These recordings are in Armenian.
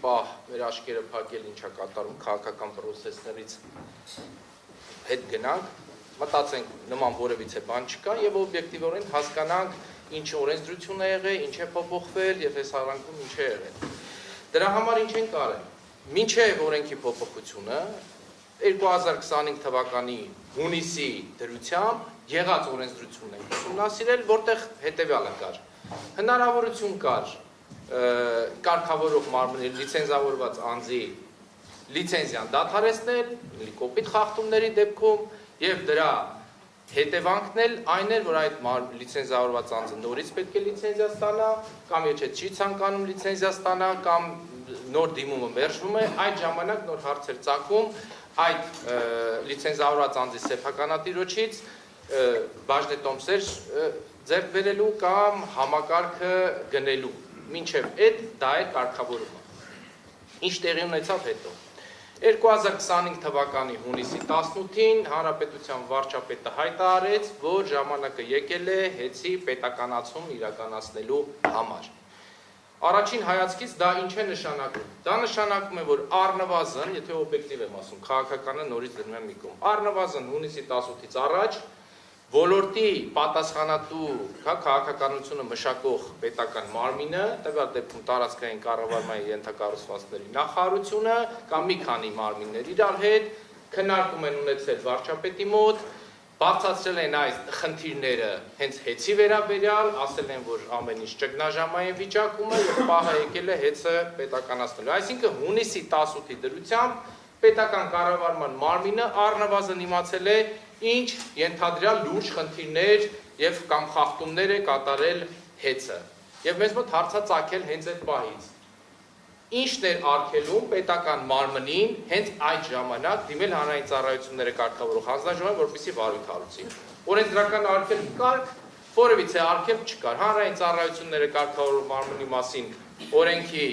պահ մեր աչքերը փակել ինչա կատարում քաղաքական process-ներից հետ գնանք, մտածենք նման որևիցե բան չկա եւ օբյեկտիվորեն հասկանանք ինչ օրենսդրություն է եղել, ինչ է փոփոխվել եւ այս առանցքում ինչ է եղել։ Դրա համար ինչ ենք արել։ Մինչեւ օրենքի փոփոխությունը 2025 թվականի հունիսի դրությամբ եղած օրենսդրությունն ենք ուսումնասիրել, որտեղ հետեւյալը կար։ Հնարավորություն կար կարգավորող մարմնի լիցենզավորված անձի լիցենզիան դադարեցնել, կոպիտ խախտումների դեպքում եւ դրա հետևանքն էլ այն էր, որ այդ լիցենզավորված անձը նորից պետք է լիցենզիա ստանա, կամ եթե չի ցանկանում լիցենզիա ստանա, կամ նոր դիմումը մերժվում է, այդ ժամանակ նոր հարցեր ծագում այդ լիցենզավորված անձի սեփականատիրոջից բաժնետոմսեր ձեռք բերելու կամ համակարգը գնելու։ Մինչև այդ դա է կարգավորումը։ Ինչ տեղի ունեցավ հետո։ 2025 թվականի հունիսի 18-ին Հանրապետության վարչապետը հայտարարեց, որ ժամանակը եկել է հեծի պետականացում իրականացնելու համար։ Առաջին հայացքից դա ինչ է նշանակում։ Դա նշանակում է, որ առնվազն, եթե օբյեկտիվ եմ ասում, քաղաքականը նորից դնում եմ մի կողմ, առնվազն հունիսի 18-ից առաջ ոլորտի պատասխանատու քաղաքականությունը մշակող պետական մարմինը, տվյալ դեպքում տարածքային կառավարման ենթակառուցվածքների նախարարությունը կամ մի քանի մարմիններ իրար հետ քննարկում են ունեցել վարչապետի մոտ, բացատրել են այս խնդիրները հենց հեծի վերաբերյալ, ասել են, որ ամեն ինչ ճգնաժամային վիճակում է եւ պահը եկել է հեծը պետականացնելու։ Այսինքն հունիսի 18-ի դրությամբ պետական կառավարման մարմինը առնվազն իմացել է ինչ ենթադրյալ լուրջ խնդիրներ եւ կամ խախտումներ է կատարել հեծը։ Եվ մեզ մոտ հարցածագել հենց այդ պահից։ Ինչն էր արգելում պետական մարմնին հենց այդ ժամանակ դիմել հանրային ծառայությունները կարգավորող հանձնաժողովին, որպեսզի վարույթ հարուցի։ Օրենսդրական արգելք կար, որևիցե արգելք չկար։ Հանրային ծառայությունները կարգավորող մարմնի մասին օրենքի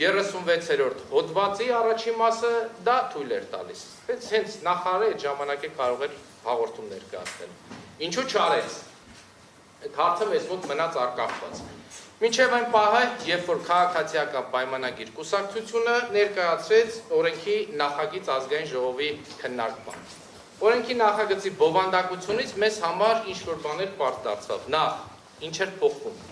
36-րդ հոդվածի առաջին մասը դա թույլ էր տալիս։ Հենց նախարարը այդ ժամանակ է կարող էր հաղորդում ներկայացնել։ Ինչու չարեց։ Այդ հարցը մեզ մոտ մնաց արկախված։ Մինչև այն պահը, երբ որ քաղաքացիական պայմանագիր կուսակցությունը ներկայացրեց օրենքի նախագիծ ազգային ժողովի քննարկման։ Օրենքի նախագծի բովանդակությունից մեզ համար ինչ-որ բաներ պարզ դարձավ։ Նախ, ինչ էր փոխվում։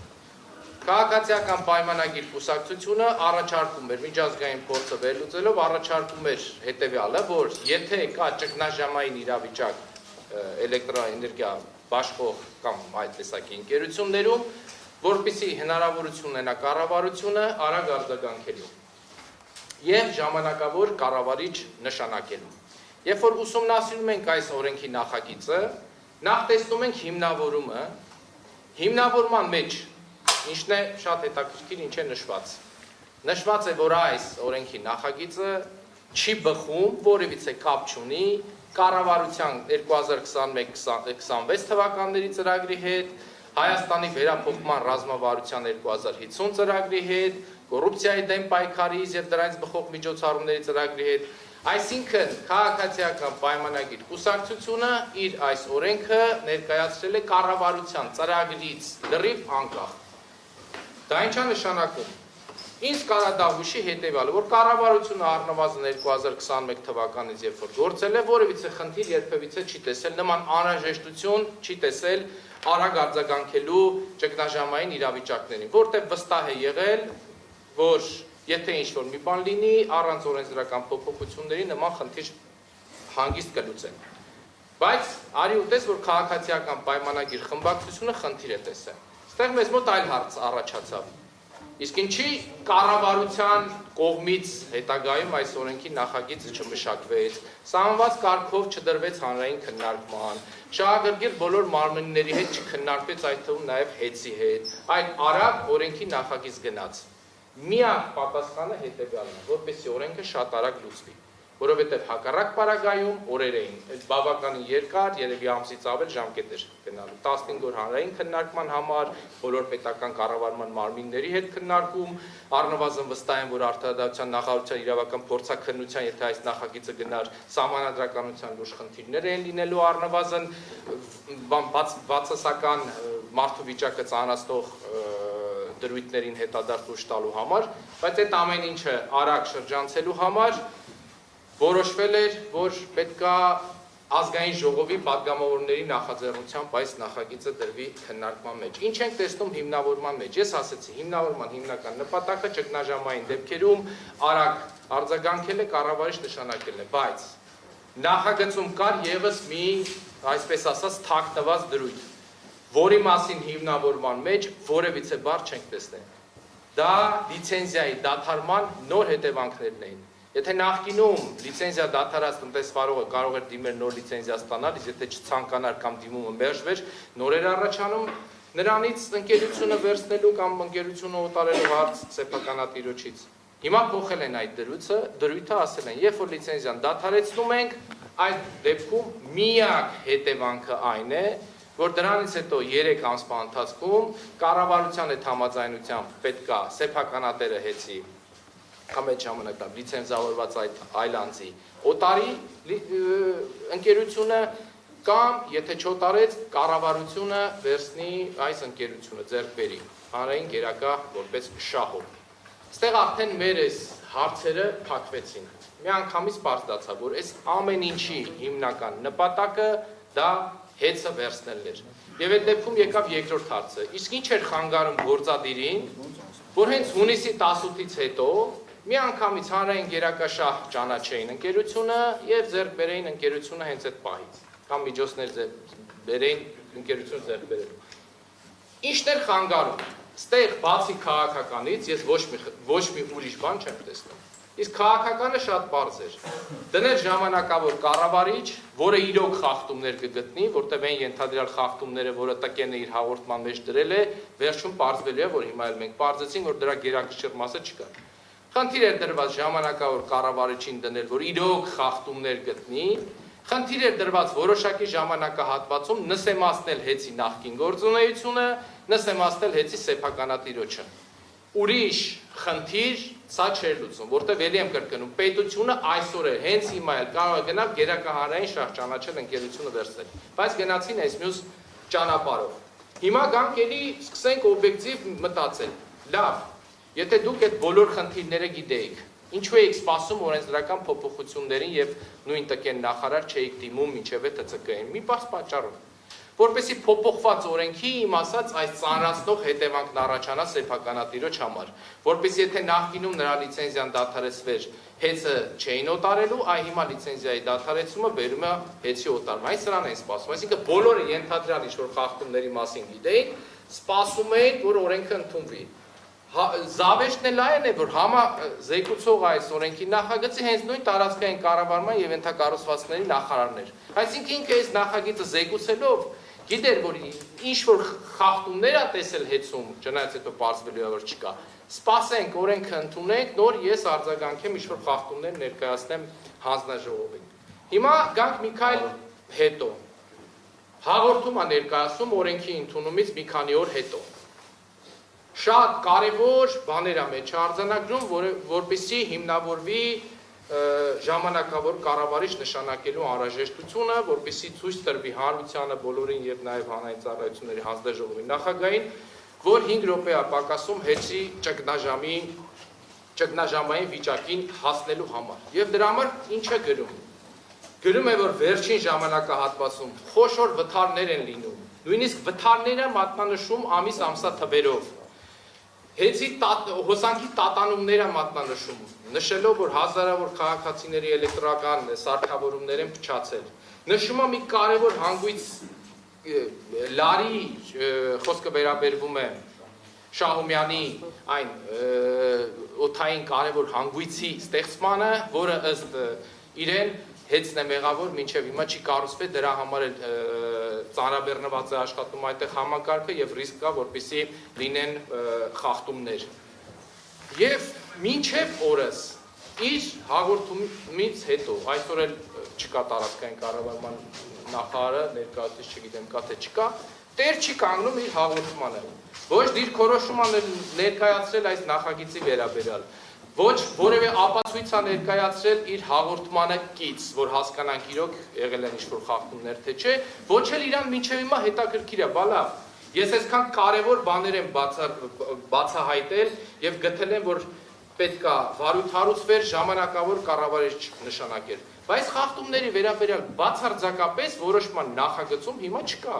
Քաղաքացիական պայմանագիր կուսակցությունը առաջարկում էր միջազգային փորձը վերլուծելով առաջարկում էր հետևյալը, որ եթե կա ճգնաժամային իրավիճակ էլեկտրոէներգիա բաշխող կամ այդ տեսակի ընկերություններում, որպեսզի հնարավորություն ունենա կառավարությունը արագ արձագանքելու եւ ժամանակավոր կառավարիչ նշանակելու։ Երբ որ ուսումնասիրում ենք այս օրենքի նախագիծը, նախ տեսնում ենք հիմնավորումը, հիմնավորման մեջ ինչն է շատ հետաքրքիր, ինչ է նշված։ Նշված է, որ այս օրենքի նախագիծը չի բխում, որևիցե կապ չունի կառավարության 2021-26 թվականների ծրագրի հետ, Հայաստանի վերափոխման ռազմավարության 2050 ծրագրի հետ, կոռուպցիայի դեմ պայքարի եւ դրանից բխող միջոցառումների ծրագրի հետ, այսինքն քաղաքացիական պայմանագիր կուսակցությունը իր այս օրենքը ներկայացրել է կառավարության ծրագրից լրիվ անկախ։ Դա ինչ է նշանակում։ Ինձ կարա դա հուշի հետևյալը, որ կառավարությունը առնվազն 2021 թվականից երբ որ գործել է, որևիցե խնդիր երբևիցե չի տեսել, նման անհրաժեշտություն չի տեսել արագ արձագանքելու ճգնաժամային իրավիճակներին, որտեղ վստահ է եղել, որ եթե ինչ-որ մի բան լինի, առանց օրենսդրական փոփոխությունների նման խնդիր հանգիստ կլուծեն։ Բայց արի ուտես, որ քաղաքացիական պայմանագիր խմբակցությունը խնդիր է տեսել։ Այստեղ մեզ մոտ այլ հարց առաջացավ։ Իսկ ինչի կառավարության կողմից հետագայում այս օրենքի նախագիծը չմշակվեց, սահմանված կարգով չդրվեց հանրային քննարկման, շահագրգիռ բոլոր մարմինների հետ չքննարկվեց, այդ թվում նաև հեծի հետ, այլ արագ օրենքի նախագիծ գնաց։ Միակ պատասխանը հետևյալն է, որպեսզի օրենքը շատ արագ լուծվի, որովհետև հակառակ պարագայում օրեր էին, բավականին երկար, երևի ամսից ավել ժամկետ էր գնալու, 15 օր հանրային քննարկման համար, բոլոր պետական կառավարման մարմինների հետ քննարկում, առնվազն վստահ եմ, որ Արտադրության նախարարության իրավական փորձաքննության, եթե այս նախագիծը գնար, սահմանադրականության լուրջ խնդիրներ են լինելու, առնվազն բացասական մարդու վիճակը ծանրացնող դրույթներին հետադարձ ուժ տալու համար, բայց այդ ամեն ինչը արագ շրջանցելու համար որոշվել էր, որ պետքա ազգային ժողովի падգամավորների նախաձեռնությամբ այս նախագիծը դրվի քննարկման մեջ։ Ինչ ենք տեսնում հիմնավորման մեջ։ Ես ասացի, հիմնավորման հիմնական նպատակը ճգնաժամային դեպքերում արագ արձագանքել է, կառավարիչ նշանակելն է, բայց նախագծում կար եւս մի, այսպես ասած, թաքնված դրույթ, որի մասին հիմնավորման մեջ որևիցե բառ չենք տեսնել։ Դա լիցենզիայի դադարման նոր հետևանքներն էին։ Եթե նախկինում լիցենզիա դադարած տնտեսվարողը կարող էր դիմել նոր լիցենզիա ստանալ, եթե չցանկանար կամ դիմումը մերժվեր, նոր էր առաջանում նրանից ընկերությունը վերցնելու կամ ընկերությունը օտարելու հարց սեփականատիրոջից։ Հիմա փոխել են այդ դրույթը, ասել են, երբ որ լիցենզիան դադարեցնում ենք, այդ դեպքում միակ հետևանքը այն է, որ դրանից հետո 3 ամսվա ընթացքում կառավարության հետ համաձայնությամբ պետքա սեփականատերը հեծի կամ այդ ժամանակով լիցենզավորված այլ անձի օտարի ընկերությունը կամ եթե չօտարեց կառավարությունը վերցնի այս ընկերությունը ձեռք բերի հանրային գերակա որպես շահով։ Այստեղ արդեն մեր այս հարցերը փակվեցին։ Միանգամից պարզ դարձավ, որ այս ամեն ինչի հիմնական նպատակը դա հեծը վերցնելն էր։ Եվ այդ դեպքում եկավ երկրորդ հարցը։ Իսկ ինչ էր խանգարում գործադիրին, որ հենց հունիսի 18-ից հետո միանգամից հանրային գերակաշահ ճանաչեին ընկերությունը եւ ձեռք բերեին ընկերությունը հենց այդ պահից կամ միջոցներ բերեին ընկերությունը ձեռք բերելու։ Ինչն էր խանգարում։ Ստեղ բացի քաղաքականից ես ոչ մի ուրիշ բան չեմ տեսնում։ Իսկ քաղաքականը շատ բարձ էր։ Դնել ժամանակավոր կառավարիչ, որը իրոք խախտումներ կգտնի, որտեղ այն ենթադրյալ խախտումները, որը տկենը իր հաղորդման մեջ դրել է, վերջում պարզվելու է, որ հիմա էլ մենք պարզեցինք, որ դրա գերակշիռ մասը չկա։ Խնդիր էր դրված ժամանակավոր կառավարիչին դնել, որ իրոք խախտումներ գտնի, խնդիր էր դրված որոշակի ժամանակահատվածում նսեմացնել հեծի նախկին գործունեությունը, նսեմացնել հեծի սեփականատիրոջը։ Ուրիշ խնդիր սա չէր լուծում, որտեղ ելի եմ կրկնում, պետությունը այսօր է, հենց հիմա էլ կարող է գնալ գերակահարային շահ ճանաչել ընկերությունը վերցնել, բայց գնացին այս մյուս ճանապարհով։ Հիմա գանք էլի սկսենք օբյեկտիվ մտածել։ Լավ, եթե դուք այդ բոլոր խնդիրները գիտեիք, ինչու էիք սպասում օրենսդրական փոփոխություններին եւ նույն տկեն նախարար չէիք դիմում մինչեւ ՏՑԿ-ին։ Մի բաց պատճառով, որպեսզի փոփոխված օրենքի իմ ասած այս ծանրացնող հետևանքն առաջանա սեփականատիրոջ համար, որպեսզի եթե նախկինում նրա լիցենզիան դադարեցվեր, հեծը չէին օտարելու, այ հիմա լիցենզիայի դադարեցումը բերում է հեծի օտարման։ Այս սրան են սպասում, այսինքն բոլորը ենթադրյալ ինչ-որ խախտումների մասին գիտեին, սպասում էին, որ օրենքը ընդունվի։ Զավեշտն էլ այն է, որ համազեկուցող այս օրենքի նախագծի հենց նույն տարածքային կառավարման եւ ենթակառուցվածքների նախարարներ։ Այսինքն ինքը այս նախագիծը զեկուցելով գիտեր, որ ինչ որ խախտումներ է տեսել հեծում, չնայած հետո պարզվելու է, որ չկա։ Սպասենք, օրենքը ընդունենք, նոր ես արձագանքեմ ինչ որ խախտումներ ներկայացնեմ հանձնաժողովին։ Հիմա գանք մի քայլ հետո։ Հաղորդում է ներկայացում օրենքի ընդունումից մի քանի օր հետո։ Շատ կարևոր բաներ է մեջ արձանագրում, որպեսզի հիմնավորվի ժամանակավոր կառավարիչ նշանակելու անհրաժեշտությունը, որպեսզի ցույց տրվի հանրությանը բոլորին եւ նաեւ հանրային ծառայությունների հանձնաժողովի նախագահին, որ 5 րոպե է պակասում հեծի ճգնաժամային վիճակին հասնելու համար։ Եվ դրա համար ինչ է գրում։ Գրում է, որ վերջին ժամանակահատվածում խոշոր վթարներ են լինում։ Նույնիսկ վթարները մատնանշում ամիս ամսա թվերով։ Հեծի հոսանքի տատանումները մատնանշում, նշելով, որ հազարավոր քաղաքացիների էլեկտրական սարքավորումներ են փչացել։ Նշում է մի կարևոր հանգույց լարի խոսքը վերաբերվում է Շահումյանի այն օթային կարևոր հանգույցի ստեղծմանը, որը ըստ իրեն հեծն է մեղավոր, մինչև հիմա չի կառուցվել, դրա համար էլ ծանրաբեռնված է աշխատում այդտեղ համակարգը եւ ռիսկ կա, որպեսզի լինեն խախտումներ։ Եվ մինչև օրս իր հաղորդումից հետո, այսօր էլ չկա տարածքային կառավարման նախարարը, ներկայացուցիչ չգիտեմ կա թե չկա, տեր չի կանգնում իր հաղորդմանը։ Ոչ դիրքորոշում ներկայացրել այս նախագիծի վերաբերյալ։ Ոչ որևէ ապացույց է ներկայացրել իր հաղորդմանը կից, որ հասկանանք իրոք եղել են ինչ-որ խախտումներ թե չէ, ոչ էլ իրան մինչև հիմա հետաքրքիր է, բա լավ, Ես այսքան կարևոր բաներ եմ բացահայտել եւ գտել եմ, որ պետք է վարույթ հարուցվեր, ժամանակավոր կառավարիչ նշանակել։ Բայց խախտումների վերաբերյալ բացարձակապես որոշման նախագծում հիմա չկա։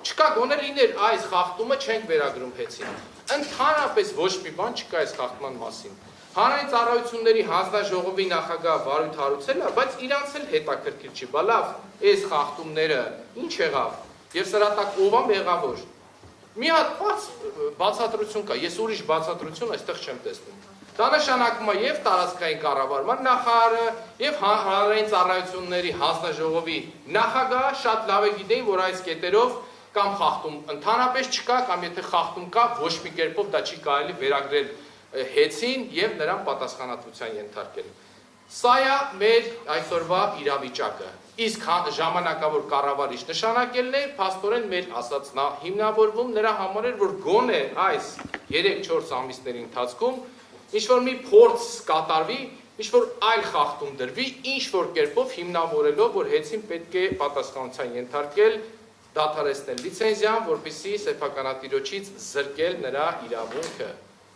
Չկա, գոնե լիներ այս խախտումը չենք վերագրում հեծին։ Ընդհանրապես ոչ մի բան չկա այս խախտման մասին։ Հանրային ծառայությունների հանձնաժողովի նախագահ վարույթ հարուցել է, բայց իրանց էլ հետաքրքիր չի։ Բա լավ, այս խախտումները ինչ եղավ եւ սրա տակ ով է մեղավոր։ Մի հատ բացատրություն կա, ես ուրիշ բացատրություն այստեղ չեմ տեսնում։ Դա նշանակում է եւ տարածքային կառավարման նախարարը եւ հանրային ծառայությունների հանձնաժողովի նախագահը շատ լավ է գիտեին, որ այս կետերով կամ խախտում ընդհանրապես չկա, կամ եթե խախտում կա, ոչ մի կերպով դա չի կարելի վերագրել հեծին եւ նրան պատասխանատվության ենթարկել։ Սա է մեր այսօրվա իրավիճակը։ Իսկ ժամանակավոր կառավարիչ նշանակելն է, փաստորեն մեր ասածն է հիմնավորվում նրա համար էր, որ գոնե այս 3-4 ամիսների ընթացքում ինչ-որ մի փորձ կատարվի, ինչ-որ այլ խախտում դրվի, ինչ-որ կերպով հիմնավորելով, որ հեծին պետք է պատասխանատվության ենթարկել, դադարեցնել լիցենզիան, որպեսզի սեփականատիրոջից զրկել նրա իրավունքը։